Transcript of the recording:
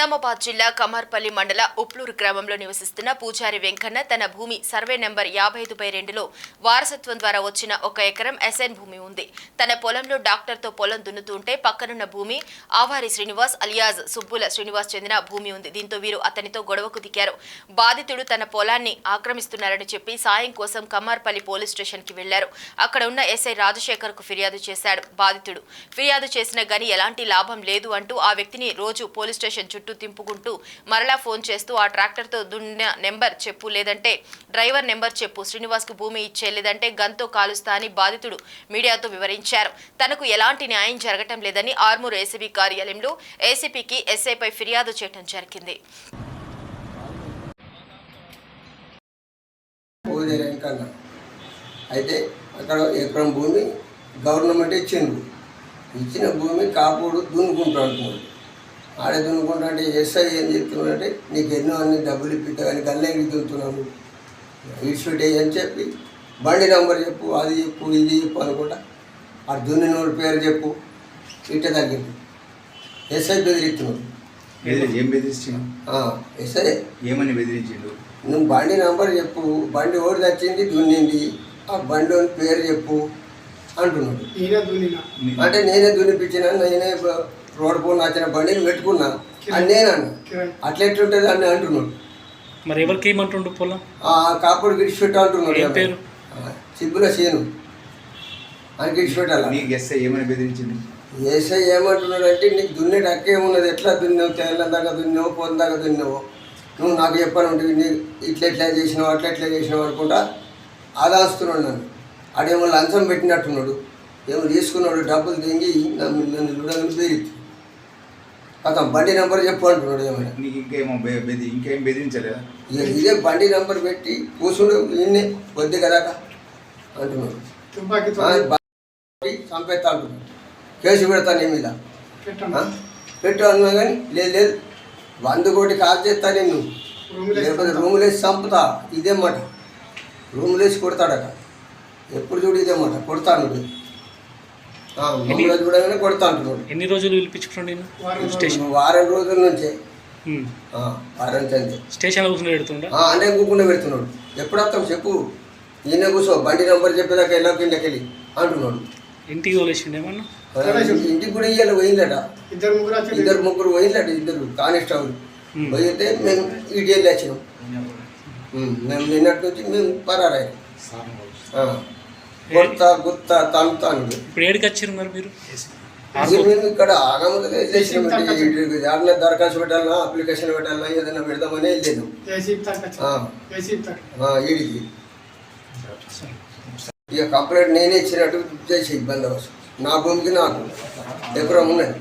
నిజామాబాద్ జిల్లా కమర్పల్లి మండల ఉప్లూరు గ్రామంలో నివసిస్తున్న పూజారి వెంకన్న తన భూమి సర్వే నెంబర్ 55/2లో వారసత్వం ద్వారా వచ్చిన 1 ఎకరం ఎస్ఎన్ భూమి ఉంది. తన పొలంలో డాక్టర్తో పొలం దున్నుతుంటే పక్కనున్న భూమి ఆవారి శ్రీనివాస్ అలియాజ్ సుబ్బుల శ్రీనివాస్ చెందిన భూమి ఉంది. దీంతో వీరు అతనితో గొడవకు దిగారు. బాధితుడు తన పొలాన్ని ఆక్రమిస్తున్నారని చెప్పి సాయం కోసం కమర్పల్లి పోలీస్ స్టేషన్కి వెళ్లారు. అక్కడ ఉన్న ఎస్ఐ రాజశేఖర్కు ఫిర్యాదు చేశాడు. బాధితుడు ఫిర్యాదు చేసిన గానీ ఎలాంటి లాభం లేదు అంటూ ఆ వ్యక్తిని రోజు పోలీస్ స్టేషన్ చుట్టూ తింపుకుంటూ మరలా ఫోన్ చేస్తూ ఆ ట్రాక్టర్తో దున్న నెంబర్ చెప్పు, లేదంటే డ్రైవర్ నెంబర్ చెప్పు, శ్రీనివాస్కు భూమి ఇచ్చే, లేదంటే గన్తో కాలుస్తా అని బాధితుడు మీడియాతో వివరించారు. తనకు ఎలాంటి న్యాయం జరగటం లేదని ఆర్మూరు ఏసీబీ కార్యాలయంలో ఏసీపీకి ఎస్ఐపై ఫిర్యాదు చేయడం జరిగింది. అయితే అక్కడ ఎకరం భూమి గవర్నమెంట్ ఇచ్చిన భూమి కాపుడు దున్నుకుంటూ అంటున్నాడు. ఆడే దున్నుకుంటా అంటే ఎస్ఐ ఏం చెప్తున్నాడంటే నీకు ఎన్నో అన్ని డబ్బులు ఇప్పిస్తా కానీ గల్లేకి దున్నుతున్నాను ఇడిచిపెట్టే అని చెప్పి బండి నెంబర్ చెప్పు, అది చెప్పు, ఇది చెప్పు అనుకుంటా ఆ దున్నినోడి పేరు చెప్పు ఇట్ట తగ్గింది. ఎస్ఐ బెదిరిస్తున్నాడు. ఏం బెదిరించాడు? ఎస్ఐ ఏమని బెదిరించాడు? నువ్వు బండి నెంబర్ చెప్పు, బండి ఓడి తెచ్చింది దున్నింది, ఆ బండి పేరు చెప్పు అంటున్నాడు. అంటే నేనే దున్నిపించిన, నేనే రోడ్డు పోను నచ్చిన బండిని పెట్టుకున్నా అని నేనన్నా. అట్లా ఎట్లుంటుంది అని అంటున్నాడు. మరి ఎవరికి ఏమంటుండు పొలం? కాపుడు గిడిచిపెట్టు అంటున్నాడు. సిబ్బుల సీను అని గిడిచిపెట్టాలి. ఎస్ఐ ఏమని బెదిరించింది? ఎస్ఐ ఏమంటున్నాడు అంటే నీకు దున్నేటి హక్కేమున్నది, ఎట్లా దున్నావు, తెల్లం దాకా దున్నావు, పొద్దు దాకా దున్నావు, నువ్వు నాకు చెప్పను ఉంటుంది, నీ ఇట్లా చేసినావు అట్లా చేసినావు అనుకుంటా ఆదాస్తున్నాడు నన్ను. ఆడేమో లంచం పెట్టినట్టున్నాడు, ఏమో తీసుకున్నాడు, డబ్బులు తెంగి నన్ను చూడగానే బెదిరిచ్చు. అతను బండి నెంబర్ చెప్పు అంటున్నాడు. ఏమైనా ఇంకేం బెదిరించలేదా? ఇదే బండి నెంబర్ పెట్టి కూర్చుండు నిన్నే వద్దు కదా అంటున్నాడు. చంపేస్తా అంటున్నాడు. కేసు పెడతా నీ మీద పెట్టు అన్నా కానీ లేదు 100 కోటి కాల్ చేస్తా నేను, లేకపోతే రూములు వేసి చంపుతా. ఇదే మాట, రూములు వేసి కొడతాడట. ఎప్పుడు చూడు ఇదే మాట, కొడతాను చూడగానే కొడతా అంటున్నాడు. ఎన్ని రోజులు పిలిపించుకున్నాడు? వారం రోజుల నుంచే, వారం చంది స్టేషన్లో కూర్చుని పెడుతుండ అంటే కూకుండా పెడుతున్నాడు. ఎప్పుడు వస్తావు చెప్పు, ఈయన కూర్చో, బండి నెంబర్ చెప్పేదాకా ఎలా కిందకి వెళ్ళి అంటున్నాడు. ఇంటికి తోలేసిండు ఏమన్నా? ఇంటికి కూడా ఇయ్యాలి పోయిందట. ఇద్దరు ముగ్గురు పోయిందట, 2 కానిస్టేబుల్ పోయితే మేము ఇటు వెళ్ళి వచ్చినాం. మేము నిన్నటి నుంచి మేము పరారాయి కొడతా గుత్తా తంతాను. ఇప్పుడు ఏడికి వచ్చారు మరి మీరు? మేము ఇక్కడ ఆగమని ఎవరైనా దరఖాస్తు పెట్టాలన్నా, అప్లికేషన్ పెట్టాలన్నా, ఏదైనా పెడదామని వెళ్ళలేదు ఈడికి. ఇక కంప్లైంట్ నేనే ఇచ్చినట్టు చేసి ఇబ్బంది అవసరం. నా భూమికి నాకు ఎకరం ఉన్నది.